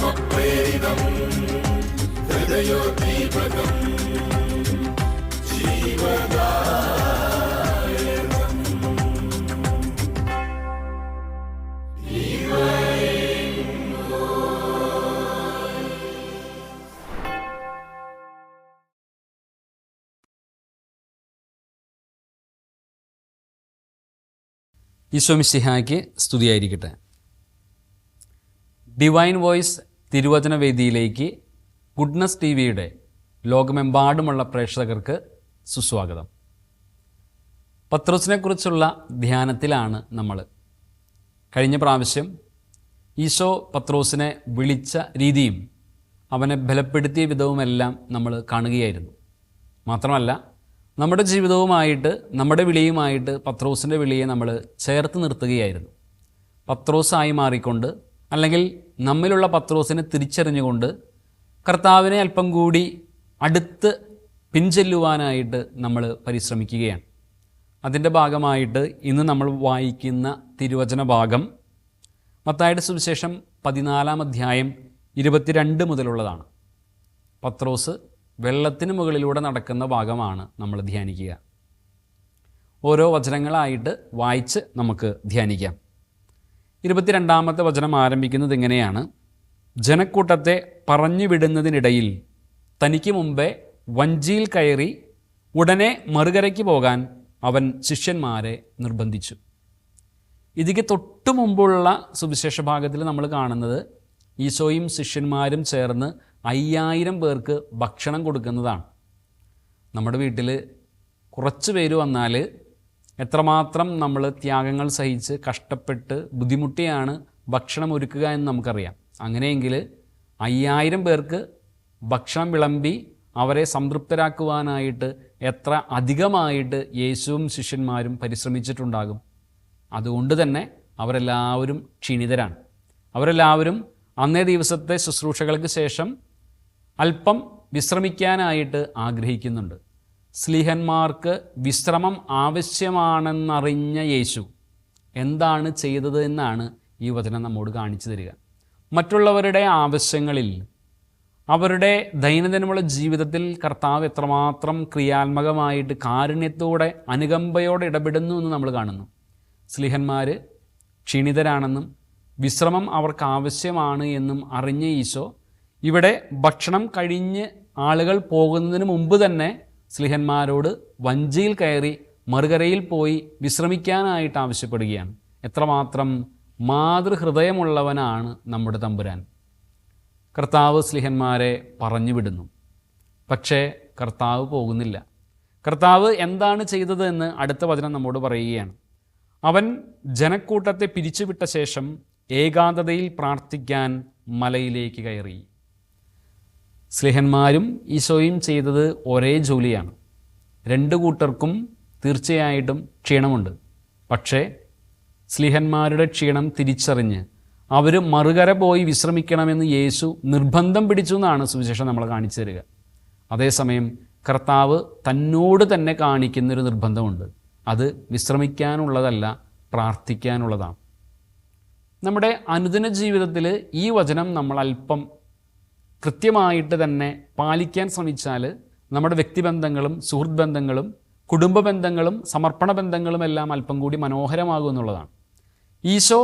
ആത്മപ്രേരിതം ഹൃദയോദ്ദീപകം ജീവദായകം. ഈശോ മിശിഹായ്ക്ക് സ്തുതിയായിരിക്കട്ടെ. Divine voice തിരുവചന വേദിയിലേക്ക് ഗുഡ്നസ് ടി വിയുടെ ലോകമെമ്പാടുമുള്ള പ്രേക്ഷകർക്ക് സുസ്വാഗതം. പത്രോസിനെക്കുറിച്ചുള്ള ധ്യാനത്തിലാണ് നമ്മൾ. കഴിഞ്ഞ പ്രാവശ്യം ഈശോ പത്രോസിനെ വിളിച്ച രീതിയും അവനെ ബലപ്പെടുത്തിയ വിധവുമെല്ലാം നമ്മൾ കാണുകയായിരുന്നു. മാത്രമല്ല, നമ്മുടെ ജീവിതവുമായിട്ട് നമ്മുടെ വിളിയുമായിട്ട് പത്രോസിൻ്റെ വിളിയെ നമ്മൾ ചേർത്ത് നിർത്തുകയായിരുന്നു. പത്രോസായി മാറിക്കൊണ്ട്, അല്ലെങ്കിൽ നമ്മിലുള്ള പത്രോസിനെ തിരിച്ചറിഞ്ഞുകൊണ്ട് കർത്താവിനെ അല്പം കൂടി അടുത്ത് പിൻചെല്ലുവാനായിട്ട് നമ്മൾ പരിശ്രമിക്കുകയാണ്. അതിൻ്റെ ഭാഗമായിട്ട് ഇന്ന് നമ്മൾ വായിക്കുന്ന തിരുവചന ഭാഗം മത്തായിയുടെ സുവിശേഷം 14-ാം അധ്യായം 22 മുതലുള്ളതാണ്. പത്രോസ് വെള്ളത്തിന് മുകളിലൂടെ നടക്കുന്ന ഭാഗമാണ് നമ്മൾ ധ്യാനിക്കുക. ഓരോ വചനങ്ങളായിട്ട് വായിച്ച് നമുക്ക് ധ്യാനിക്കാം. 22-ാമത്തെ വചനം ആരംഭിക്കുന്നത് ഇങ്ങനെയാണ്: ജനക്കൂട്ടത്തെ പറഞ്ഞു വിടുന്നതിനിടയിൽ തനിക്ക് മുമ്പേ വഞ്ചിയിൽ കയറി ഉടനെ മറുകരയ്ക്ക് പോകാൻ അവൻ ശിഷ്യന്മാരെ നിർബന്ധിച്ചു. ഇതിക്ക് തൊട്ടു മുമ്പുള്ള സുവിശേഷ ഭാഗത്തിൽ നമ്മൾ കാണുന്നത് ഈശോയും ശിഷ്യന്മാരും ചേർന്ന് 5000 പേർക്ക് ഭക്ഷണം കൊടുക്കുന്നതാണ്. നമ്മുടെ വീട്ടിൽ കുറച്ച് പേര് വന്നാൽ എത്രമാത്രം നമ്മൾ ത്യാഗങ്ങൾ സഹിച്ച് കഷ്ടപ്പെട്ട് ബുദ്ധിമുട്ടിയാണ് ഭക്ഷണം ഒരുക്കുക എന്ന് നമുക്കറിയാം. അങ്ങനെയെങ്കിൽ 5000 പേർക്ക് ഭക്ഷണം വിളമ്പി അവരെ സംതൃപ്തരാക്കുവാനായിട്ട് എത്ര അധികമായിട്ട് യേശുവും ശിഷ്യന്മാരും പരിശ്രമിച്ചിട്ടുണ്ടാകും. അതുകൊണ്ട് തന്നെ അവരെല്ലാവരും ക്ഷീണിതരാണ്. അവരെല്ലാവരും അന്നേ ദിവസത്തെ ശുശ്രൂഷകൾക്ക് ശേഷം അല്പം വിശ്രമിക്കാനായിട്ട് ആഗ്രഹിക്കുന്നുണ്ട്. സ്ലീഹന്മാർക്ക് വിശ്രമം ആവശ്യമാണെന്നറിഞ്ഞ യേശു എന്താണ് ചെയ്തത് എന്നാണ് ഈ വചനം നമ്മോട് കാണിച്ചു തരിക. മറ്റുള്ളവരുടെ ആവശ്യങ്ങളിൽ, അവരുടെ ദൈനംദിനമുള്ള ജീവിതത്തിൽ കർത്താവ് എത്രമാത്രം ക്രിയാത്മകമായിട്ട് കാരുണ്യത്തോടെ അനുകമ്പയോടെ ഇടപെടുന്നു എന്ന് നമ്മൾ കാണുന്നു. സ്ലീഹന്മാർ ക്ഷീണിതരാണെന്നും വിശ്രമം അവർക്ക് ആവശ്യമാണ് എന്നും അറിഞ്ഞ ഈശോ ഇവിടെ ഭക്ഷണം കഴിഞ്ഞ് ആളുകൾ പോകുന്നതിന് മുമ്പ് തന്നെ സ്ലീഹന്മാരോട് വഞ്ചിയിൽ കയറി മറുകരയിൽ പോയി വിശ്രമിക്കാനായിട്ട് ആവശ്യപ്പെടുകയാണ്. എത്രമാത്രം മാതൃഹൃദയമുള്ളവനാണ് നമ്മുടെ തമ്പുരാൻ. കർത്താവ് സ്ലീഹന്മാരെ പറഞ്ഞു വിടുന്നു. പക്ഷേ കർത്താവ് പോകുന്നില്ല. കർത്താവ് എന്താണ് ചെയ്തതെന്ന് അടുത്ത വചനം നമ്മോട് പറയുകയാണ്. അവൻ ജനക്കൂട്ടത്തെ പിരിച്ചുവിട്ട ശേഷം ഏകാന്തതയിൽ പ്രാർത്ഥിക്കാൻ മലയിലേക്ക് കയറി. സ്ലീഹന്മാരും ഈശോയും ചെയ്തത് ഒരേ ജോലിയാണ്. 2 കൂട്ടർക്കും തീർച്ചയായിട്ടും ക്ഷീണമുണ്ട്. പക്ഷേ സ്ലീഹന്മാരുടെ ക്ഷീണം തിരിച്ചറിഞ്ഞ് അവർ മറുകര പോയി വിശ്രമിക്കണമെന്ന് യേശു നിർബന്ധം പിടിച്ചു എന്നാണ് സുവിശേഷം നമ്മളെ കാണിച്ചു തരിക. അതേസമയം കർത്താവ് തന്നോട് തന്നെ കാണിക്കുന്നൊരു നിർബന്ധമുണ്ട്. അത് വിശ്രമിക്കാനുള്ളതല്ല, പ്രാർത്ഥിക്കാനുള്ളതാണ്. നമ്മുടെ അനുദിന ജീവിതത്തിൽ ഈ വചനം നമ്മൾ അല്പം കൃത്യമായിട്ട് തന്നെ പാലിക്കാൻ ശ്രമിച്ചാൽ നമ്മുടെ വ്യക്തിബന്ധങ്ങളും സുഹൃത്ത് ബന്ധങ്ങളും കുടുംബ ബന്ധങ്ങളും സമർപ്പണ ബന്ധങ്ങളും എല്ലാം അല്പം കൂടി മനോഹരമാകും എന്നുള്ളതാണ്. ഈശോ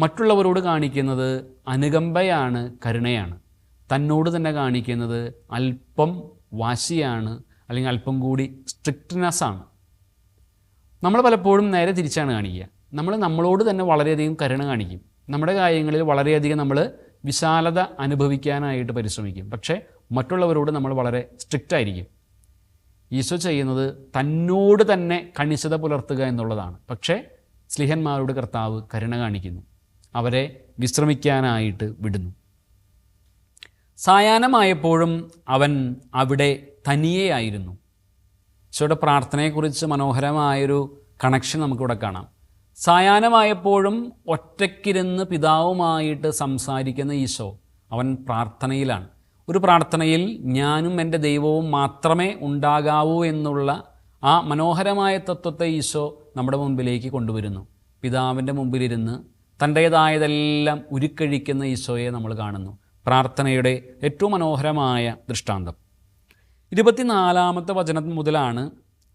മറ്റുള്ളവരോട് കാണിക്കുന്നത് അനുകമ്പയാണ്, കരുണയാണ്. തന്നോട് തന്നെ കാണിക്കുന്നത് അല്പം വാശിയാണ്, അല്ലെങ്കിൽ അല്പം കൂടി സ്ട്രിക്റ്റ്നെസ്സാണ്. നമ്മൾ പലപ്പോഴും നേരെ തിരിച്ചാണ് കാണിക്കുക. നമ്മളോട് തന്നെ വളരെയധികം കരുണ കാണിക്കും. നമ്മുടെ കാര്യങ്ങളിൽ വളരെയധികം നമ്മൾ വിശാലത അനുഭവിക്കാനായിട്ട് പരിശ്രമിക്കും. പക്ഷേ മറ്റുള്ളവരോട് നമ്മൾ വളരെ സ്ട്രിക്റ്റ് ആയിരിക്കും. ഈശോ ചെയ്യുന്നത് തന്നോട് തന്നെ കണിശത പുലർത്തുക എന്നുള്ളതാണ്. പക്ഷേ സ്ലീഹന്മാരോട് കർത്താവ് കരുണ കാണിക്കുന്നു, അവരെ വിശ്രമിക്കാനായിട്ട് വിടുന്നു. സായാഹ്നമായപ്പോഴും അവൻ അവിടെ തനിയെയായിരുന്നു. ഈശോയുടെ പ്രാർത്ഥനയെക്കുറിച്ച് മനോഹരമായൊരു കണക്ഷൻ നമുക്കിവിടെ കാണാം. സായാഹ്നമായപ്പോഴും ഒറ്റയ്ക്കിരുന്ന് പിതാവുമായിട്ട് സംസാരിക്കുന്ന ഈശോ അവൻ പ്രാർത്ഥനയിലാണ്. ഒരു പ്രാർത്ഥനയിൽ ഞാനും എൻ്റെ ദൈവവും മാത്രമേ ഉണ്ടാകാവൂ എന്നുള്ള ആ മനോഹരമായ തത്വത്തെ ഈശോ നമ്മുടെ മുമ്പിലേക്ക് കൊണ്ടുവരുന്നു. പിതാവിൻ്റെ മുമ്പിലിരുന്ന് തൻ്റേതായതെല്ലാം ഉരുക്കഴിക്കുന്ന ഈശോയെ നമ്മൾ കാണുന്നു. പ്രാർത്ഥനയുടെ ഏറ്റവും മനോഹരമായ ദൃഷ്ടാന്തം. 24-ാമത്തെ വചനം മുതലാണ്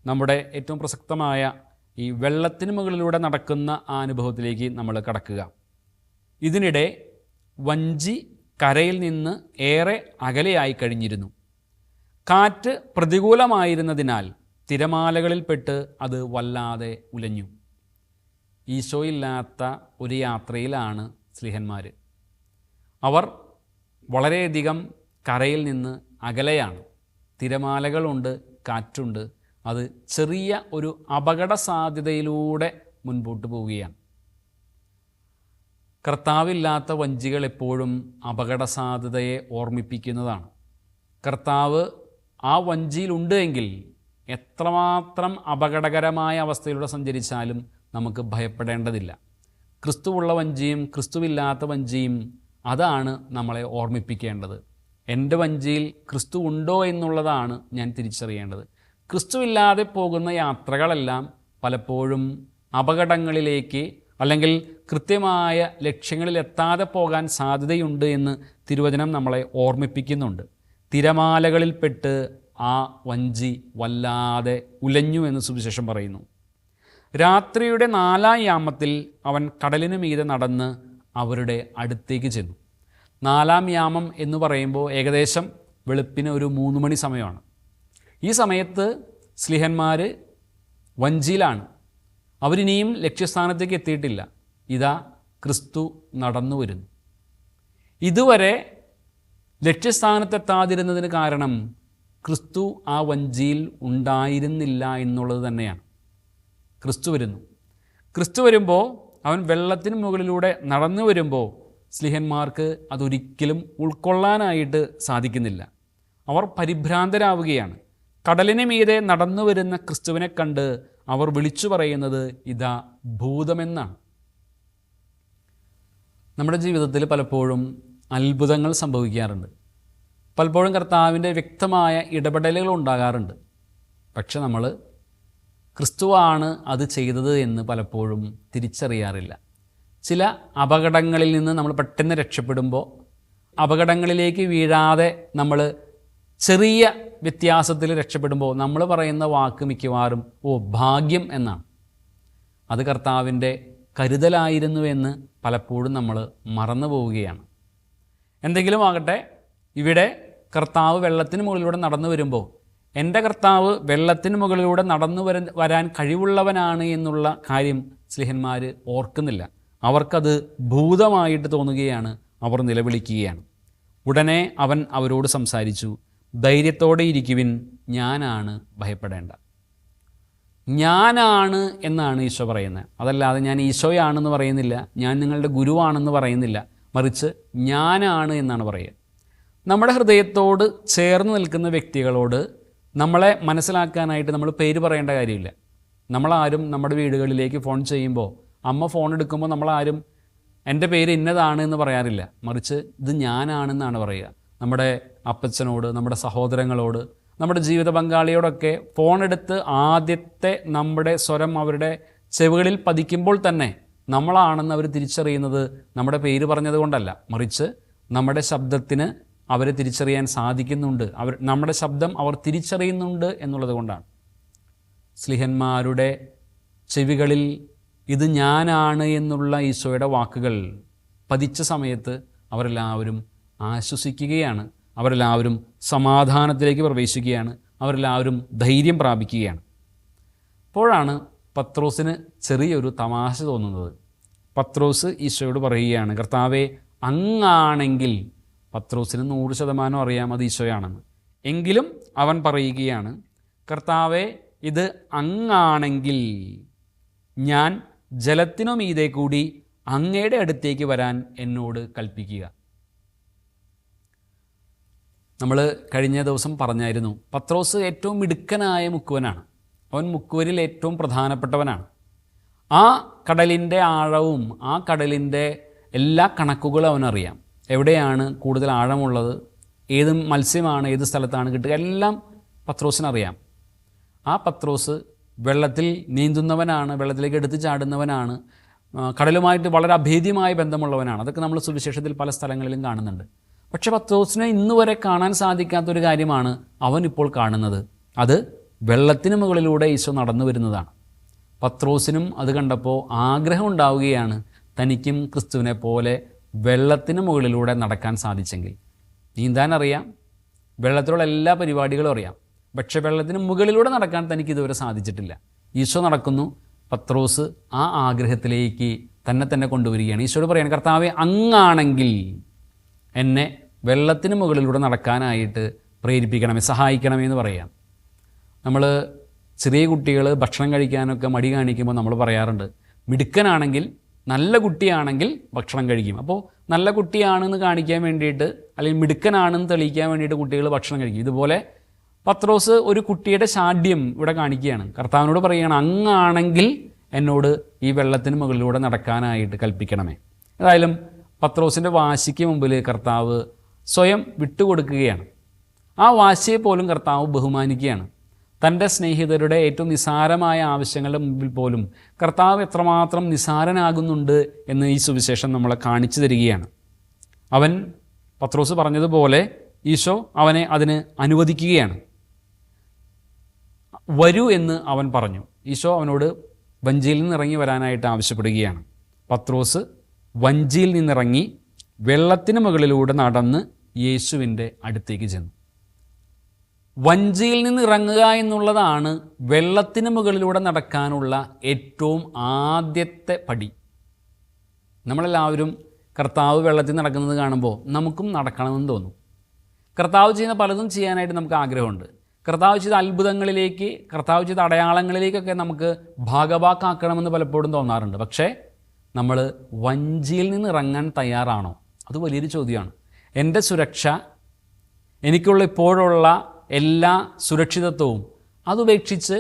നമ്മുടെ ഏറ്റവും പ്രസക്തമായ ഈ വെള്ളത്തിന് മുകളിലൂടെ നടക്കുന്ന ആ അനുഭവത്തിലേക്ക് നമ്മൾ കടക്കുക. ഇതിനിടെ വഞ്ചി കരയിൽ നിന്ന് ഏറെ അകലെയായി കഴിഞ്ഞിരുന്നു. കാറ്റ് പ്രതികൂലമായിരുന്നതിനാൽ തിരമാലകളിൽപ്പെട്ട് അത് വല്ലാതെ ഉലഞ്ഞു. ഈശോയില്ലാത്ത ഒരു യാത്രയിലാണ് സ്ലീഹന്മാർ. അവർ വളരെയധികം കരയിൽ നിന്ന് അകലെയാണ്. തിരമാലകളുണ്ട്, കാറ്റുണ്ട്. അത് ചെറിയ ഒരു അപകട സാധ്യതയിലൂടെ മുൻപോട്ട് പോവുകയാണ്. കർത്താവില്ലാത്ത വഞ്ചികൾ എപ്പോഴും അപകട സാധ്യതയെ ഓർമ്മിപ്പിക്കുന്നതാണ്. കർത്താവ് ആ വഞ്ചിയിലുണ്ട് എങ്കിൽ എത്രമാത്രം അപകടകരമായ അവസ്ഥയിലൂടെ സഞ്ചരിച്ചാലും നമുക്ക് ഭയപ്പെടേണ്ടതില്ല. ക്രിസ്തുവുള്ള വഞ്ചിയും ക്രിസ്തുവില്ലാത്ത വഞ്ചിയും അതാണ് നമ്മളെ ഓർമ്മിപ്പിക്കേണ്ടത്. എൻ്റെ വഞ്ചിയിൽ ക്രിസ്തു ഉണ്ടോ എന്നുള്ളതാണ് ഞാൻ തിരിച്ചറിയേണ്ടത്. ക്രിസ്തുവില്ലാതെ പോകുന്ന യാത്രകളെല്ലാം പലപ്പോഴും അപകടങ്ങളിലേക്ക് അല്ലെങ്കിൽ കൃത്യമായ ലക്ഷ്യങ്ങളിലെത്താതെ പോകാൻ സാധ്യതയുണ്ട് എന്ന് തിരുവചനം നമ്മളെ ഓർമ്മിപ്പിക്കുന്നുണ്ട്. തിരമാലകളിൽപ്പെട്ട് ആ വഞ്ചി വല്ലാതെ ഉലഞ്ഞു എന്ന് സുവിശേഷം പറയുന്നു. രാത്രിയുടെ 4-ാം യാമത്തിൽ അവൻ കടലിനു മീതെ നടന്ന് അവരുടെ അടുത്തേക്ക് ചെന്നു. 4-ാം യാമം എന്ന് പറയുമ്പോൾ ഏകദേശം വെളുപ്പിന് ഒരു 3 മണി സമയമാണ്. ഈ സമയത്ത് സ്ലീഹന്മാർ വഞ്ചിയിലാണ്. അവരിനിയും ലക്ഷ്യസ്ഥാനത്തേക്ക് എത്തിയിട്ടില്ല. ഇതാ ക്രിസ്തു നടന്നു വരുന്നു. ഇതുവരെ ലക്ഷ്യസ്ഥാനത്തെത്താതിരുന്നതിന് കാരണം ക്രിസ്തു ആ വഞ്ചിയിൽ ഉണ്ടായിരുന്നില്ല എന്നുള്ളത് തന്നെയാണ്. ക്രിസ്തു വരുന്നു. ക്രിസ്തു വരുമ്പോൾ, അവൻ വെള്ളത്തിന് മുകളിലൂടെ നടന്നു വരുമ്പോൾ സ്ലീഹന്മാർക്ക് അതൊരിക്കലും ഉൾക്കൊള്ളാനായിട്ട് സാധിക്കുന്നില്ല. അവർ പരിഭ്രാന്തരാവുകയാണ്. കടലിന് മീതെ നടന്നു വരുന്ന ക്രിസ്തുവിനെ കണ്ട് അവർ വിളിച്ചു പറയുന്നത് ഇതാ ഭൂതമെന്നാണ്. നമ്മുടെ ജീവിതത്തിൽ പലപ്പോഴും അത്ഭുതങ്ങൾ സംഭവിക്കാറുണ്ട്. പലപ്പോഴും കർത്താവിൻ്റെ വ്യക്തമായ ഇടപെടലുകൾ ഉണ്ടാകാറുണ്ട്. പക്ഷെ നമ്മൾ ക്രിസ്തുവാണ് അത് ചെയ്തത് എന്ന് പലപ്പോഴും തിരിച്ചറിയാറില്ല. ചില അപകടങ്ങളിൽ നിന്ന് നമ്മൾ പെട്ടെന്ന് രക്ഷപ്പെടുമ്പോൾ അപകടങ്ങളിലേക്ക് വീഴാതെ നമ്മൾ ചെറിയ വ്യത്യാസത്തിൽ രക്ഷപ്പെടുമ്പോൾ നമ്മൾ പറയുന്ന വാക്ക് മിക്കവാറും ഭാഗ്യം എന്നാണ്. അത് കർത്താവിൻ്റെ കരുതലായിരുന്നു എന്ന് പലപ്പോഴും നമ്മൾ മറന്നു പോവുകയാണ്. എന്തെങ്കിലും ആകട്ടെ, ഇവിടെ കർത്താവ് വെള്ളത്തിന് മുകളിലൂടെ നടന്നു വരുമ്പോൾ എൻ്റെ കർത്താവ് വെള്ളത്തിന് മുകളിലൂടെ നടന്നു വരാൻ കഴിവുള്ളവനാണ് എന്നുള്ള കാര്യം സ്ലീഹന്മാർ ഓർക്കുന്നില്ല. അവർക്കത് ഭൂതമായിട്ട് തോന്നുകയാണ്. അവർ നിലവിളിക്കുകയാണ്. ഉടനെ അവൻ അവരോട് സംസാരിച്ചു, ധൈര്യത്തോടെ ഇരിക്കുവിൻ, ഞാനാണ്, ഭയപ്പെടേണ്ട. ഞാനാണ് എന്നാണ് ഈശോ പറയുന്നത്. അതല്ലാതെ ഞാൻ ഈശോയാണെന്ന് പറയുന്നില്ല, ഞാൻ നിങ്ങളുടെ ഗുരുവാണെന്ന് പറയുന്നില്ല. മറിച്ച് ഞാനാണ് എന്നാണ് പറയുക. നമ്മുടെ ഹൃദയത്തോട് ചേർന്ന് നിൽക്കുന്ന വ്യക്തികളോട് നമ്മളെ മനസ്സിലാക്കാനായിട്ട് നമ്മൾ പേര് പറയേണ്ട കാര്യമില്ല. നമ്മളാരും നമ്മുടെ വീടുകളിലേക്ക് ഫോൺ ചെയ്യുമ്പോൾ, അമ്മ ഫോൺ എടുക്കുമ്പോൾ നമ്മളാരും എൻ്റെ പേര് ഇന്നതാണ് എന്ന് പറയാറില്ല. മറിച്ച് ഇത് ഞാനാണെന്നാണ് പറയുക. നമ്മുടെ അപ്പച്ചനോട്, നമ്മുടെ സഹോദരങ്ങളോട്, നമ്മുടെ ജീവിത പങ്കാളിയോടൊക്കെ ഫോൺ എടുത്ത് ആദ്യത്തെ നമ്മുടെ സ്വരം അവരുടെ ചെവികളിൽ പതിക്കുമ്പോൾ തന്നെ നമ്മളാണെന്ന് അവർ തിരിച്ചറിയുന്നത് നമ്മുടെ പേര് പറഞ്ഞത് കൊണ്ടല്ല, മറിച്ച് നമ്മുടെ ശബ്ദത്തിന് അവരെ തിരിച്ചറിയാൻ സാധിക്കുന്നുണ്ട്. നമ്മുടെ ശബ്ദം അവർ തിരിച്ചറിയുന്നുണ്ട് എന്നുള്ളത് കൊണ്ടാണ്. സ്ലീഹന്മാരുടെ ചെവികളിൽ ഇത് ഞാനാണ് എന്നുള്ള ഈശോയുടെ വാക്കുകൾ പതിച്ച സമയത്ത് അവരെല്ലാവരും ആശ്വസിക്കുകയാണ്. അവരെല്ലാവരും സമാധാനത്തിലേക്ക് പ്രവേശിക്കുകയാണ്. അവരെല്ലാവരും ധൈര്യം പ്രാപിക്കുകയാണ്. അപ്പോഴാണ് പത്രോസിന് ചെറിയൊരു തമാശ തോന്നുന്നത്. പത്രോസ് ഈശോയോട് പറയുകയാണ്, കർത്താവേ, അങ്ങാണെങ്കിൽ. പത്രോസിന് 100% അറിയാം അത് ഈശോയാണെന്ന്. എങ്കിലും അവൻ പറയുകയാണ്, കർത്താവേ, ഇത് അങ്ങാണെങ്കിൽ ഞാൻ ജലത്തിനു മീതെ കൂടി അങ്ങയുടെ അടുത്തേക്ക് വരാൻ എന്നോട് കൽപ്പിക്കുക. നമ്മൾ കഴിഞ്ഞ ദിവസം പറഞ്ഞായിരുന്നു, പത്രോസ് ഏറ്റവും മിടുക്കനായ മുക്കുവനാണ്. അവൻ മുക്കുവരിൽ ഏറ്റവും പ്രധാനപ്പെട്ടവനാണ്. ആ കടലിൻ്റെ ആഴവും ആ കടലിൻ്റെ എല്ലാ കണക്കുകളും അവനറിയാം. എവിടെയാണ് കൂടുതൽ ആഴമുള്ളത്, ഏത് മത്സ്യമാണ് ഏത് സ്ഥലത്താണ് കിട്ടുക, എല്ലാം പത്രോസിനറിയാം. ആ പത്രോസ് വെള്ളത്തിൽ നീന്തുന്നവനാണ്, വെള്ളത്തിലേക്ക് എടുത്ത് ചാടുന്നവനാണ്, കടലുമായിട്ട് വളരെ അഭേദ്യമായ ബന്ധമുള്ളവനാണ്. അതൊക്കെ നമ്മൾ സുവിശേഷത്തിൽ പല സ്ഥലങ്ങളിലും കാണുന്നുണ്ട്. പക്ഷെ പത്രോസിനെ ഇന്ന് വരെ കാണാൻ സാധിക്കാത്തൊരു കാര്യമാണ് അവൻ ഇപ്പോൾ കാണുന്നത്. അത് വെള്ളത്തിന് മുകളിലൂടെ ഈശോ നടന്നു വരുന്നതാണ്. പത്രോസിനും അത് കണ്ടപ്പോൾ ആഗ്രഹം ഉണ്ടാവുകയാണ്, തനിക്കും ക്രിസ്തുവിനെ പോലെ വെള്ളത്തിന് മുകളിലൂടെ നടക്കാൻ സാധിച്ചെങ്കിൽ. നീന്താൻ അറിയാം, വെള്ളത്തിലുള്ള എല്ലാ പരിപാടികളും അറിയാം, പക്ഷേ വെള്ളത്തിന് മുകളിലൂടെ നടക്കാൻ തനിക്ക് ഇതുവരെ സാധിച്ചിട്ടില്ല. ഈശോ നടക്കുന്നു. പത്രോസ് ആ ആഗ്രഹത്തിലേക്ക് തന്നെ കൊണ്ടുവരികയാണ്. ഈശോയോട് പറയാണ്, കർത്താവേ, അങ്ങാണെങ്കിൽ എന്നെ വെള്ളത്തിന് മുകളിലൂടെ നടക്കാനായിട്ട് പ്രേരിപ്പിക്കണമേ, സഹായിക്കണമേ എന്ന് പറയാം. നമ്മൾ ചെറിയ കുട്ടികൾ ഭക്ഷണം കഴിക്കാനൊക്കെ മടി കാണിക്കുമ്പോൾ നമ്മൾ പറയാറുണ്ട്, മിടുക്കനാണെങ്കിൽ, നല്ല കുട്ടിയാണെങ്കിൽ ഭക്ഷണം കഴിക്കും. അപ്പോൾ നല്ല കുട്ടിയാണെന്ന് കാണിക്കാൻ വേണ്ടിയിട്ട്, അല്ലെങ്കിൽ മിടുക്കനാണെന്ന് തെളിയിക്കാൻ വേണ്ടിയിട്ട് കുട്ടികൾ ഭക്ഷണം കഴിക്കും. ഇതുപോലെ പത്രോസ് ഒരു കുട്ടിയുടെ ശാഠ്യം ഇവിടെ കാണിക്കുകയാണ്. കർത്താവിനോട് പറയുകയാണ്, അങ്ങാണെങ്കിൽ എന്നോട് ഈ വെള്ളത്തിന് മുകളിലൂടെ നടക്കാനായിട്ട് കൽപ്പിക്കണമേ. ഏതായാലും പത്രോസിൻ്റെ വാശിക്ക് മുമ്പിൽ കർത്താവ് സ്വയം വിട്ടുകൊടുക്കുകയാണ്. ആ വാശിയെ പോലും കർത്താവ് ബഹുമാനിക്കുകയാണ്. തൻ്റെ സ്നേഹിതരുടെ ഏറ്റവും നിസ്സാരമായ ആവശ്യങ്ങളുടെ മുമ്പിൽ പോലും കർത്താവ് എത്രമാത്രം നിസ്സാരനാകുന്നുണ്ട് എന്ന് ഈ സുവിശേഷം നമ്മളെ കാണിച്ചു തരികയാണ്. അവൻ, പത്രോസ് പറഞ്ഞതുപോലെ, ഈശോ അവനെ അതിന് അനുവദിക്കുകയാണ്. വരൂ എന്ന് അവൻ പറഞ്ഞു. ഈശോ അവനോട് വഞ്ചിയിൽ നിന്നിറങ്ങി വരാനായിട്ട് ആവശ്യപ്പെടുകയാണ്. പത്രോസ് വഞ്ചിയിൽ നിന്നിറങ്ങി വെള്ളത്തിന് മുകളിലൂടെ നടന്ന് യേശുവിൻ്റെ അടുത്തേക്ക് ചെന്നു. വഞ്ചിയിൽ നിന്ന് ഇറങ്ങുക എന്നുള്ളതാണ് വെള്ളത്തിന് മുകളിലൂടെ നടക്കാനുള്ള ഏറ്റവും ആദ്യത്തെ പടി. നമ്മളെല്ലാവരും കർത്താവ് വെള്ളത്തിൽ നടക്കുന്നത് കാണുമ്പോൾ നമുക്കും നടക്കണമെന്ന് തോന്നും. കർത്താവ് ചെയ്യുന്ന പലതും ചെയ്യാനായിട്ട് നമുക്ക് ആഗ്രഹമുണ്ട്. കർത്താവ് ചെയ്ത അത്ഭുതങ്ങളിലേക്ക്, കർത്താവ് ചെയ്ത അടയാളങ്ങളിലേക്കൊക്കെ നമുക്ക് ഭാഗവാക്കാക്കണമെന്ന് പലപ്പോഴും തോന്നാറുണ്ട്. പക്ഷേ നമ്മൾ വഞ്ചിയിൽ നിന്ന് ഇറങ്ങാൻ തയ്യാറാണോ? അത് വലിയൊരു ചോദ്യമാണ്. എൻ്റെ സുരക്ഷ, എനിക്കുള്ള ഇപ്പോഴുള്ള എല്ലാ സുരക്ഷിതത്വവും അതുപേക്ഷിച്ച്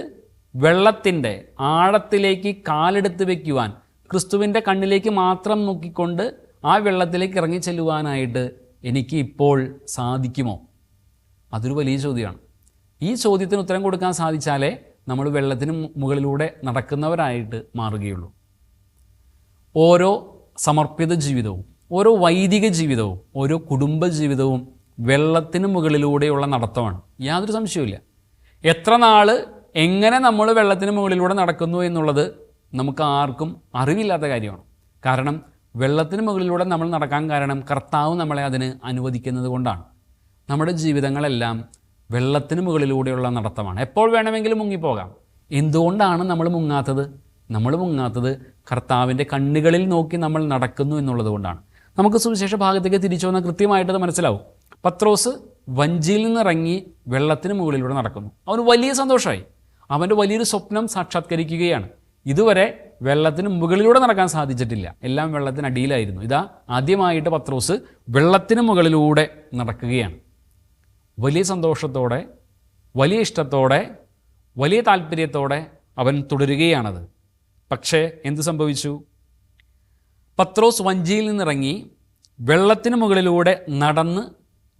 വെള്ളത്തിൻ്റെ ആഴത്തിലേക്ക് കാലെടുത്ത് വയ്ക്കുവാൻ, ക്രിസ്തുവിൻ്റെ കണ്ണിലേക്ക് മാത്രം നോക്കിക്കൊണ്ട് ആ വെള്ളത്തിലേക്ക് ഇറങ്ങി ചെല്ലുവാനായിട്ട് എനിക്ക് ഇപ്പോൾ സാധിക്കുമോ? അതൊരു വലിയ ചോദ്യമാണ്. ഈ ചോദ്യത്തിന് ഉത്തരം കൊടുക്കാൻ സാധിച്ചാലേ നമ്മൾ വെള്ളത്തിന് മുകളിലൂടെ നടക്കുന്നവരായിട്ട് മാറുകയുള്ളൂ. ഓരോ സമർപ്പിത ജീവിതവും, ഓരോ വൈദിക ജീവിതവും, ഓരോ കുടുംബ ജീവിതവും വെള്ളത്തിന് മുകളിലൂടെയുള്ള നടത്തമാണ്. യാതൊരു സംശയവുമില്ല. എത്ര നാൾ എങ്ങനെ നമ്മൾ വെള്ളത്തിന് മുകളിലൂടെ നടക്കുന്നു എന്നുള്ളത് നമുക്ക് ആർക്കും അറിവില്ലാത്ത കാര്യമാണ്. കാരണം വെള്ളത്തിന് മുകളിലൂടെ നമ്മൾ നടക്കാൻ കാരണം കർത്താവ് നമ്മളെ അതിന് അനുവദിക്കുന്നത് കൊണ്ടാണ്. നമ്മുടെ ജീവിതങ്ങളെല്ലാം വെള്ളത്തിന് മുകളിലൂടെയുള്ള നടത്തമാണ്. എപ്പോൾ വേണമെങ്കിലും മുങ്ങിപ്പോകാം. എന്തുകൊണ്ടാണ് നമ്മൾ മുങ്ങാത്തത്? നമ്മൾ മുങ്ങാത്തത് കർത്താവിൻ്റെ കണ്ണുകളിൽ നോക്കി നമ്മൾ നടക്കുന്നു എന്നുള്ളത് കൊണ്ടാണ്. നമുക്ക് സുവിശേഷ ഭാഗത്തേക്ക് തിരിച്ചു വന്നാൽ കൃത്യമായിട്ടത് മനസ്സിലാവും. പത്രോസ് വഞ്ചിയിൽ നിന്നിറങ്ങി വെള്ളത്തിന് മുകളിലൂടെ നടക്കുന്നു. അവന് വലിയ സന്തോഷമായി. അവൻ്റെ വലിയൊരു സ്വപ്നം സാക്ഷാത്കരിക്കുകയാണ്. ഇതുവരെ വെള്ളത്തിന് മുകളിലൂടെ നടക്കാൻ സാധിച്ചിട്ടില്ല, എല്ലാം വെള്ളത്തിനടിയിലായിരുന്നു. ഇതാ ആദ്യമായിട്ട് പത്രോസ് വെള്ളത്തിന് മുകളിലൂടെ നടക്കുകയാണ്. വലിയ സന്തോഷത്തോടെ, വലിയ ഇഷ്ടത്തോടെ, വലിയ താല്പര്യത്തോടെ അവൻ തുടരുകയാണത്. പക്ഷേ എന്ത് സംഭവിച്ചു? പത്രോസ് വഞ്ചിയിൽ നിന്നിറങ്ങി വെള്ളത്തിന് മുകളിലൂടെ നടന്ന്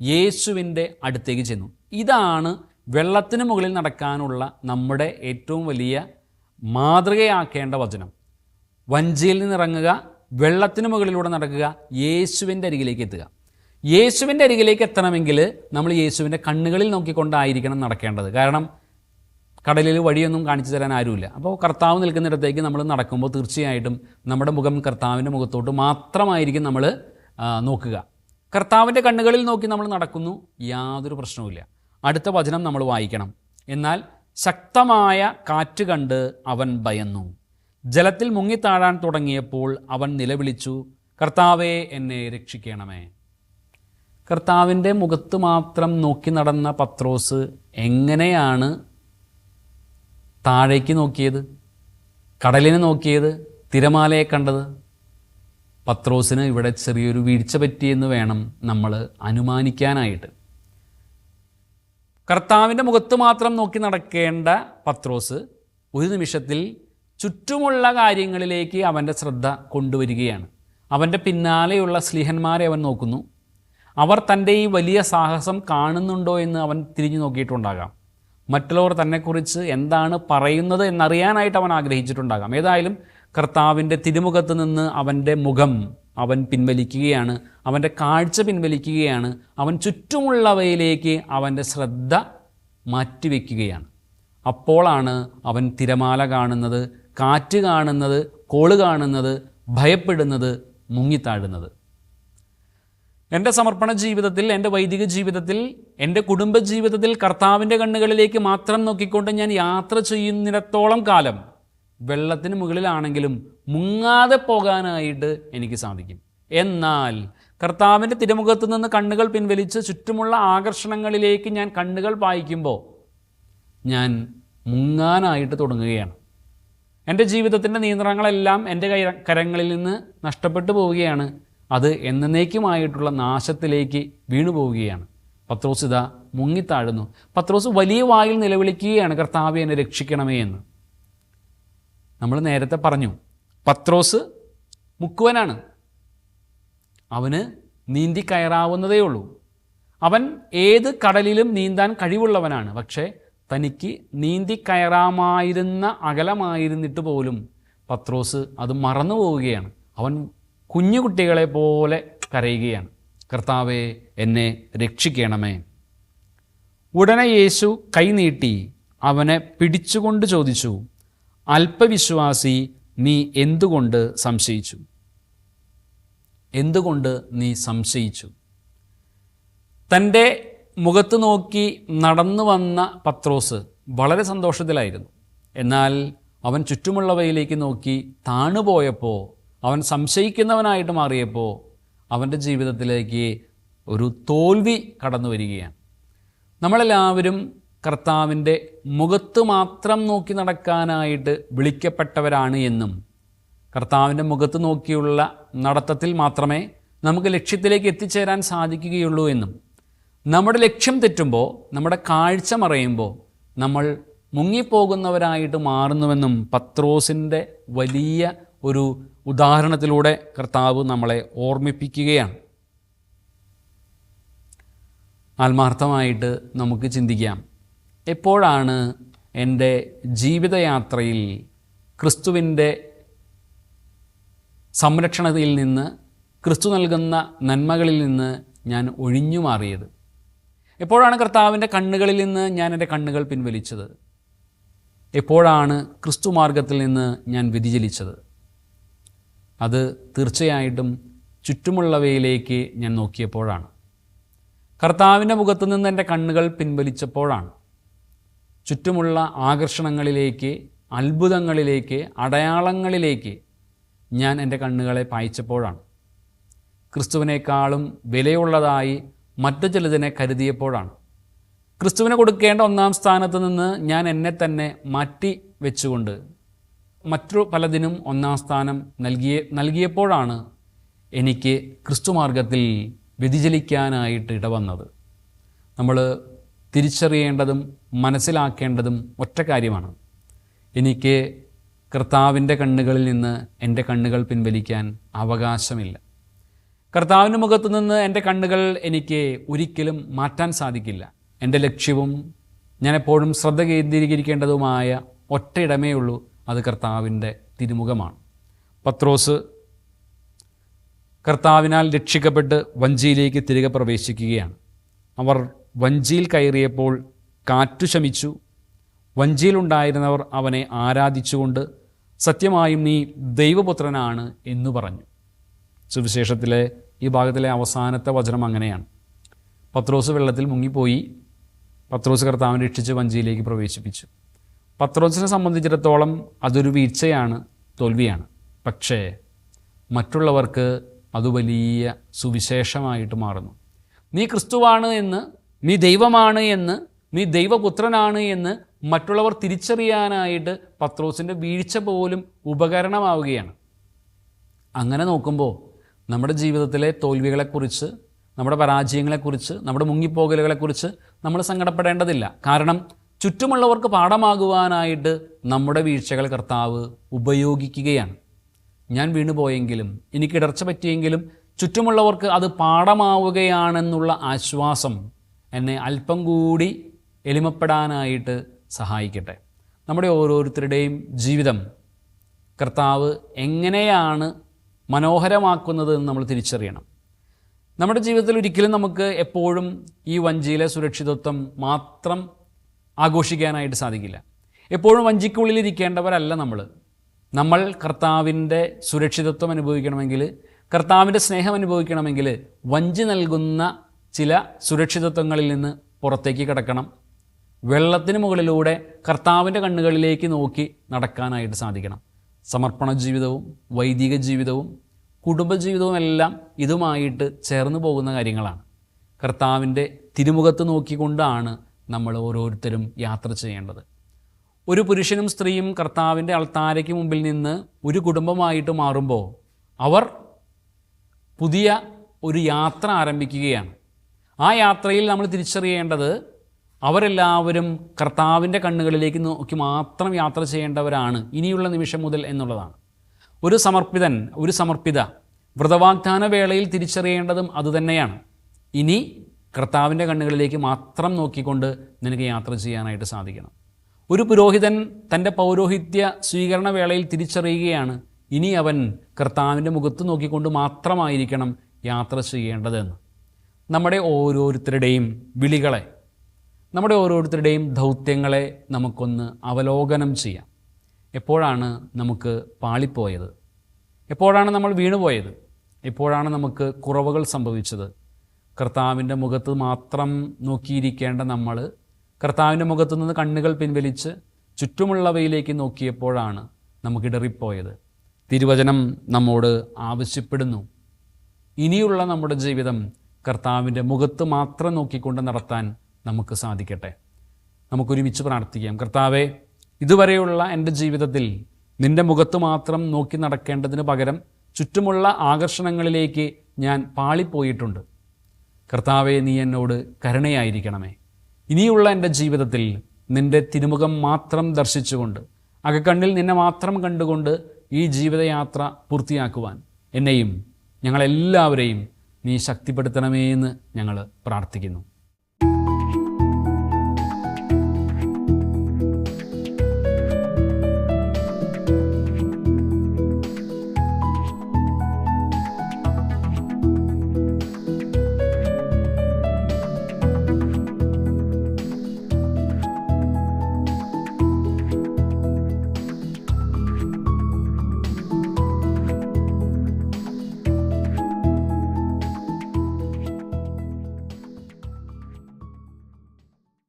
യേശുവിൻ്റെ അടുത്തേക്ക് ചെന്നു. ഇതാണ് വെള്ളത്തിന് മുകളിൽ നടക്കാനുള്ള നമ്മുടെ ഏറ്റവും വലിയ മാതൃകയാക്കേണ്ട വചനം. വഞ്ചിയിൽ നിന്നിറങ്ങുക, വെള്ളത്തിന് മുകളിലൂടെ നടക്കുക, യേശുവിൻ്റെ അരികിലേക്ക് എത്തുക. യേശുവിൻ്റെ അരികിലേക്ക് എത്തണമെങ്കിൽ നമ്മൾ യേശുവിൻ്റെ കണ്ണുകളിൽ നോക്കിക്കൊണ്ടായിരിക്കണം നടക്കേണ്ടത്. കാരണം കടലിൽ വഴിയൊന്നും കാണിച്ചു തരാൻ ആരുമില്ല. അപ്പോൾ കർത്താവ് നിൽക്കുന്നിടത്തേക്ക് നമ്മൾ നടക്കുമ്പോൾ തീർച്ചയായിട്ടും നമ്മുടെ മുഖം കർത്താവിൻ്റെ മുഖത്തോട്ട് മാത്രമായിരിക്കും നമ്മൾ നോക്കുക. കർത്താവിൻ്റെ കണ്ണുകളിൽ നോക്കി നമ്മൾ നടക്കുന്നു, യാതൊരു പ്രശ്നവുമില്ല. അടുത്ത വചനം നമ്മൾ വായിക്കണം. എന്നാൽ ശക്തമായ കാറ്റ് കണ്ട് അവൻ ഭയന്നു. ജലത്തിൽ മുങ്ങിത്താഴാൻ തുടങ്ങിയപ്പോൾ അവൻ നിലവിളിച്ചു, കർത്താവേ, എന്നെ രക്ഷിക്കണമേ. കർത്താവിൻ്റെ മുഖത്ത് മാത്രം നോക്കി നടന്ന പത്രോസ് എങ്ങനെയാണ് താഴേക്ക് നോക്കിയത്, കടലിനെ നോക്കിയത്, തിരമാലയെ കണ്ടത്? പത്രോസിന് ഇവിടെ ചെറിയൊരു വീഴ്ച പറ്റിയെന്ന് വേണം നമ്മൾ അനുമാനിക്കാനായിട്ട്. കർത്താവിൻ്റെ മുഖത്ത് മാത്രം നോക്കി നടക്കേണ്ട പത്രോസ് ഒരു നിമിഷത്തിൽ ചുറ്റുമുള്ള കാര്യങ്ങളിലേക്ക് അവൻ്റെ ശ്രദ്ധ കൊണ്ടുവരികയാണ്. അവൻ്റെ പിന്നാലെയുള്ള സ്ലീഹന്മാരെ അവൻ നോക്കുന്നു. അവർ തൻ്റെ ഈ വലിയ സാഹസം കാണുന്നുണ്ടോ എന്ന് അവൻ തിരിഞ്ഞു നോക്കിയിട്ടുണ്ടാകാം. മറ്റുള്ളവർ തന്നെക്കുറിച്ച് എന്താണ് പറയുന്നത് എന്നറിയാനായിട്ട് അവൻ ആഗ്രഹിച്ചിട്ടുണ്ടാകാം. ഏതായാലും കർത്താവിൻ്റെ തിരുമുഖത്ത് നിന്ന് അവൻ്റെ മുഖം അവൻ പിൻവലിക്കുകയാണ്, അവൻ്റെ കാഴ്ച പിൻവലിക്കുകയാണ്, അവൻ ചുറ്റുമുള്ളവയിലേക്ക് അവൻ്റെ ശ്രദ്ധ മാറ്റിവെക്കുകയാണ്. അപ്പോഴാണ് അവൻ തിരമാല കാണുന്നത്, കാറ്റ് കാണുന്നത്, കോള് കാണുന്നത്, ഭയപ്പെടുന്നത്, മുങ്ങിത്താഴുന്നത്. എൻ്റെ സമർപ്പണ ജീവിതത്തിൽ, എൻ്റെ വൈദിക ജീവിതത്തിൽ, എൻ്റെ കുടുംബ ജീവിതത്തിൽ കർത്താവിൻ്റെ കണ്ണുകളിലേക്ക് മാത്രം നോക്കിക്കൊണ്ട് ഞാൻ യാത്ര ചെയ്യുന്നിടത്തോളം കാലം വെള്ളത്തിന് മുകളിലാണെങ്കിലും മുങ്ങാതെ പോകാനായിട്ട് എനിക്ക് സാധിക്കും. എന്നാൽ കർത്താവിൻ്റെ തിരുമുഖത്ത് നിന്ന് കണ്ണുകൾ പിൻവലിച്ച് ചുറ്റുമുള്ള ആകർഷണങ്ങളിലേക്ക് ഞാൻ കണ്ണുകൾ പായിക്കുമ്പോൾ ഞാൻ മുങ്ങാനായിട്ട് തുടങ്ങുകയാണ്. എൻ്റെ ജീവിതത്തിൻ്റെ നിയന്ത്രണങ്ങളെല്ലാം എൻ്റെ കരങ്ങളിൽ നിന്ന് നഷ്ടപ്പെട്ടു പോവുകയാണ്. അത് എന്നേക്കുമായിട്ടുള്ള നാശത്തിലേക്ക് വീണു പോവുകയാണ്. പത്രോസ് ഇതാ മുങ്ങിത്താഴുന്നു. പത്രോസ് വലിയ വായിൽ നിലവിളിക്കുകയാണ്, കർത്താവേ എന്നെ രക്ഷിക്കണമേ എന്ന്. നമ്മൾ നേരത്തെ പറഞ്ഞു, പത്രോസ് മുക്കുവനാണ്. അവന് നീന്തി കയറാവുന്നതേ ഉള്ളൂ. അവൻ ഏത് കടലിലും നീന്താൻ കഴിവുള്ളവനാണ്. പക്ഷേ തനിക്ക് നീന്തി കയറാമായിരുന്ന അകലമായിരുന്നിട്ട് പോലും പത്രോസ് അത് മറന്നു പോവുകയാണ്. അവൻ കുഞ്ഞു കുട്ടികളെ പോലെ കരയുകയാണ്, കർത്താവേ എന്നെ രക്ഷിക്കണമേ. ഉടനെ യേശു കൈനീട്ടി അവനെ പിടിച്ചുകൊണ്ട് ചോദിച്ചു, അല്പവിശ്വാസി, നീ എന്തുകൊണ്ട് സംശയിച്ചു? എന്തുകൊണ്ട് നീ സംശയിച്ചു? തൻ്റെ മുഖത്ത് നോക്കി നടന്നു വന്ന പത്രോസ് വളരെ സന്തോഷത്തിലായിരുന്നു. എന്നാൽ അവൻ ചുറ്റുമുള്ളവയിലേക്ക് നോക്കി താണുപോയപ്പോൾ, അവൻ സംശയിക്കുന്നവനായിട്ട് മാറിയപ്പോൾ അവൻ്റെ ജീവിതത്തിലേക്ക് ഒരു തോൽവി കടന്നു വരികയാണ്. നമ്മളെല്ലാവരും കർത്താവിൻ്റെ മുഖത്ത് മാത്രം നോക്കി നടക്കാനായിട്ട് വിളിക്കപ്പെട്ടവരാണ് എന്നും കർത്താവിൻ്റെ മുഖത്ത് നോക്കിയുള്ള നടത്തത്തിൽ മാത്രമേ നമുക്ക് ലക്ഷ്യത്തിലേക്ക് എത്തിച്ചേരാൻ സാധിക്കുകയുള്ളൂ എന്നും, നമ്മുടെ ലക്ഷ്യം തെറ്റുമ്പോൾ, നമ്മുടെ കാഴ്ച മറയുമ്പോൾ നമ്മൾ മുങ്ങിപ്പോകുന്നവരായിട്ട് മാറുന്നുവെന്നും പത്രോസിൻ്റെ വലിയ ഒരു ഉദാഹരണത്തിലൂടെ കർത്താവ് നമ്മളെ ഓർമ്മിപ്പിക്കുകയാണ്. ആത്മാർത്ഥമായിട്ട് നമുക്ക് ചിന്തിക്കാം, എപ്പോഴാണ് എൻ്റെ ജീവിതയാത്രയിൽ ക്രിസ്തുവിൻ്റെ സംരക്ഷണയിൽ നിന്ന്, ക്രിസ്തു നൽകുന്ന നന്മകളിൽ നിന്ന് ഞാൻ ഒഴിഞ്ഞു മാറിയത്? എപ്പോഴാണ് കർത്താവിൻ്റെ കണ്ണുകളിൽ നിന്ന് ഞാൻ എൻ്റെ കണ്ണുകൾ പിൻവലിച്ചത്? എപ്പോഴാണ് ക്രിസ്തു മാർഗത്തിൽ നിന്ന് ഞാൻ വ്യതിചലിച്ചത്? അത് തീർച്ചയായിട്ടും ചുറ്റുമുള്ളവയിലേക്ക് ഞാൻ നോക്കിയപ്പോഴാണ്. കർത്താവിൻ്റെ മുഖത്ത് നിന്ന് എൻ്റെ കണ്ണുകൾ പിൻവലിച്ചപ്പോഴാണ്. ചുറ്റുമുള്ള ആകർഷണങ്ങളിലേക്ക്, അത്ഭുതങ്ങളിലേക്ക്, അടയാളങ്ങളിലേക്ക് ഞാൻ എൻ്റെ കണ്ണുകളെ പായിച്ചപ്പോഴാണ്. ക്രിസ്തുവിനേക്കാളും വിലയുള്ളതായി മറ്റു ചിലതിനെ കരുതിയപ്പോഴാണ്. ക്രിസ്തുവിന് കൊടുക്കേണ്ട ഒന്നാം സ്ഥാനത്ത് നിന്ന് ഞാൻ എന്നെ തന്നെ മാറ്റി വെച്ചുകൊണ്ട് മറ്റു പലതിനും ഒന്നാം സ്ഥാനം നൽകിയപ്പോഴാണ് എനിക്ക് ക്രിസ്തുമാർഗത്തിൽ വ്യതിചലിക്കാനായിട്ട് ഇടവന്നത്. നമ്മൾ തിരിച്ചറിയേണ്ടതും മനസ്സിലാക്കേണ്ടതും ഒറ്റ കാര്യമാണ്. എനിക്ക് കർത്താവിൻ്റെ കണ്ണുകളിൽ നിന്ന് എൻ്റെ കണ്ണുകൾ പിൻവലിക്കാൻ അവകാശമില്ല. കർത്താവിൻ്റെ മുഖത്തു നിന്ന് എൻ്റെ കണ്ണുകൾ എനിക്ക് ഒരിക്കലും മാറ്റാൻ സാധിക്കില്ല. എൻ്റെ ലക്ഷ്യവും ഞാൻ എപ്പോഴും ശ്രദ്ധ കേന്ദ്രീകരിക്കേണ്ടതുമായ ഒറ്റയിടമേ ഉള്ളൂ, അത് കർത്താവിൻ്റെ തിരുമുഖമാണ്. പത്രോസ് കർത്താവിനാൽ രക്ഷിക്കപ്പെട്ട് വഞ്ചിയിലേക്ക് തിരികെ പ്രവേശിക്കുകയാണ്. അവർ വഞ്ചിയിൽ കയറിയപ്പോൾ കാറ്റു ശമിച്ചു. വഞ്ചിയിലുണ്ടായിരുന്നവർ അവനെ ആരാധിച്ചുകൊണ്ട് സത്യമായും നീ ദൈവപുത്രനാണ് എന്നു പറഞ്ഞു. സുവിശേഷത്തിലെ ഈ ഭാഗത്തിലെ അവസാനത്തെ വചനം അങ്ങനെയാണ്. പത്രോസ് വെള്ളത്തിൽ മുങ്ങിപ്പോയി. പത്രോസ് കർത്താവിനെ രക്ഷിച്ച് വഞ്ചിയിലേക്ക് പ്രവേശിപ്പിച്ചു. പത്രോസിനെ സംബന്ധിച്ചിടത്തോളം അതൊരു വീഴ്ചയാണ്, തോൽവിയാണ്. പക്ഷേ മറ്റുള്ളവർക്ക് അത് വലിയ സുവിശേഷമായിട്ട് മാറുന്നു. നീ ക്രിസ്തുവാണ് എന്ന്, നീ ദൈവമാണ് എന്ന്, നീ ദൈവപുത്രനാണ് എന്ന് മറ്റുള്ളവർ തിരിച്ചറിയാനായിട്ട് പത്രോസിൻ്റെ വീഴ്ച പോലും ഉപകരണമാവുകയാണ്. അങ്ങനെ നോക്കുമ്പോൾ നമ്മുടെ ജീവിതത്തിലെ തോൽവികളെക്കുറിച്ച്, നമ്മുടെ പരാജയങ്ങളെക്കുറിച്ച്, നമ്മുടെ മുങ്ങിപ്പോകലുകളെക്കുറിച്ച് നമ്മൾ സങ്കടപ്പെടേണ്ടതില്ല. കാരണം ചുറ്റുമുള്ളവർക്ക് പാഠമാകുവാനായിട്ട് നമ്മുടെ വീഴ്ചകൾ കർത്താവ് ഉപയോഗിക്കുകയാണ്. ഞാൻ വീണുപോയെങ്കിലും, എനിക്ക് ഇടർച്ച പറ്റിയെങ്കിലും ചുറ്റുമുള്ളവർക്ക് അത് പാഠമാവുകയാണെന്നുള്ള ആശ്വാസം എന്നെ അല്പം കൂടി എളിമപ്പെടാനായിട്ട് സഹായിക്കട്ടെ. നമ്മുടെ ഓരോരുത്തരുടെയും ജീവിതം കർത്താവ് എങ്ങനെയാണ് മനോഹരമാക്കുന്നത് എന്ന് നമ്മൾ തിരിച്ചറിയണം. നമ്മുടെ ജീവിതത്തിൽ ഒരിക്കലും നമുക്ക് എപ്പോഴും ഈ വഞ്ചിയിലെ സുരക്ഷിതത്വം മാത്രം ആഘോഷിക്കാനായിട്ട് സാധിക്കില്ല. എപ്പോഴും വഞ്ചിക്കുള്ളിലിരിക്കേണ്ടവരല്ല നമ്മൾ കർത്താവിൻ്റെ സുരക്ഷിതത്വം അനുഭവിക്കണമെങ്കിൽ, കർത്താവിൻ്റെ സ്നേഹം അനുഭവിക്കണമെങ്കിൽ വഞ്ചി നൽകുന്ന ചില സുരക്ഷിതത്വങ്ങളിൽ നിന്ന് പുറത്തേക്ക് കിടക്കണം. വെള്ളത്തിന് മുകളിലൂടെ കർത്താവിൻ്റെ കണ്ണുകളിലേക്ക് നോക്കി നടക്കാനായിട്ട് സാധിക്കണം. സമർപ്പണ ജീവിതവും വൈദിക ജീവിതവും കുടുംബജീവിതവും എല്ലാം ഇതുമായിട്ട് ചേർന്ന് പോകുന്ന കാര്യങ്ങളാണ്. കർത്താവിൻ്റെ തിരുമുഖത്ത് നോക്കിക്കൊണ്ടാണ് നമ്മൾ ഓരോരുത്തരും യാത്ര ചെയ്യേണ്ടത്. ഒരു പുരുഷനും സ്ത്രീയും കർത്താവിൻ്റെ അൾത്താരയ്ക്ക് മുമ്പിൽ നിന്ന് ഒരു കുടുംബമായിട്ട് മാറുമ്പോൾ അവർ പുതിയ ഒരു യാത്ര ആരംഭിക്കുകയാണ്. ആ യാത്രയിൽ നമ്മൾ തിരിച്ചറിയേണ്ടത് അവരെല്ലാവരും കർത്താവിൻ്റെ കണ്ണുകളിലേക്ക് നോക്കി മാത്രം യാത്ര ചെയ്യേണ്ടവരാണ് ഇനിയുള്ള നിമിഷം മുതൽ എന്നുള്ളതാണ്. ഒരു സമർപ്പിത വ്രതവാഗ്ദാന വേളയിൽ തിരിച്ചറിയേണ്ടതും അതുതന്നെയാണ്. ഇനി കർത്താവിൻ്റെ കണ്ണുകളിലേക്ക് മാത്രം നോക്കിക്കൊണ്ട് നിനക്ക് യാത്ര ചെയ്യാനായിട്ട് സാധിക്കണം. ഒരു പുരോഹിതൻ തൻ്റെ പൗരോഹിത്യ സ്വീകരണ വേളയിൽ തിരിച്ചറിയുകയാണ് ഇനി അവൻ കർത്താവിൻ്റെ മുഖത്ത് നോക്കിക്കൊണ്ട് മാത്രമായിരിക്കണം യാത്ര ചെയ്യേണ്ടതെന്ന്. നമ്മുടെ ഓരോരുത്തരുടെയും വിളികളെ, നമ്മുടെ ഓരോരുത്തരുടെയും ദൗത്യങ്ങളെ നമുക്കൊന്ന് അവലോകനം ചെയ്യാം. എപ്പോഴാണ് നമുക്ക് പാളിപ്പോയത്? എപ്പോഴാണ് നമ്മൾ വീണുപോയത്? എപ്പോഴാണ് നമുക്ക് കുറവുകൾ സംഭവിച്ചത്? കർത്താവിൻ്റെ മുഖത്ത് മാത്രം നോക്കിയിരിക്കേണ്ട നമ്മൾ കർത്താവിൻ്റെ മുഖത്തു നിന്ന് കണ്ണുകൾ പിൻവലിച്ച് ചുറ്റുമുള്ളവയിലേക്ക് നോക്കിയപ്പോഴാണ് നമുക്കിടറിപ്പോയത്. തിരുവചനം നമ്മോട് ആവശ്യപ്പെടുന്നു, ഇനിയുള്ള നമ്മുടെ ജീവിതം കർത്താവിൻ്റെ മുഖത്ത് മാത്രം നോക്കിക്കൊണ്ട് നടത്താൻ നമുക്ക് സാധിക്കട്ടെ. നമുക്കൊരുമിച്ച് പ്രാർത്ഥിക്കാം. കർത്താവേ, ഇതുവരെയുള്ള എൻ്റെ ജീവിതത്തിൽ നിൻ്റെ മുഖത്ത് മാത്രം നോക്കി നടക്കേണ്ടതിന് പകരം ചുറ്റുമുള്ള ആകർഷണങ്ങളിലേക്ക് ഞാൻ പാളിപ്പോയിട്ടുണ്ട്. കർത്താവേ, നീ എന്നോട് കരുണയായിരിക്കണമേ. ഇനിയുള്ള എൻ്റെ ജീവിതത്തിൽ നിൻ്റെ തിരുമുഖം മാത്രം ദർശിച്ചുകൊണ്ട്, അകക്കണ്ണിൽ നിന്നെ മാത്രം കണ്ടുകൊണ്ട് ഈ ജീവിതയാത്ര പൂർത്തിയാക്കുവാൻ എന്നെയും ഞങ്ങളെല്ലാവരെയും നീ ശക്തിപ്പെടുത്തണമേ എന്ന് ഞങ്ങൾ പ്രാർത്ഥിക്കുന്നു.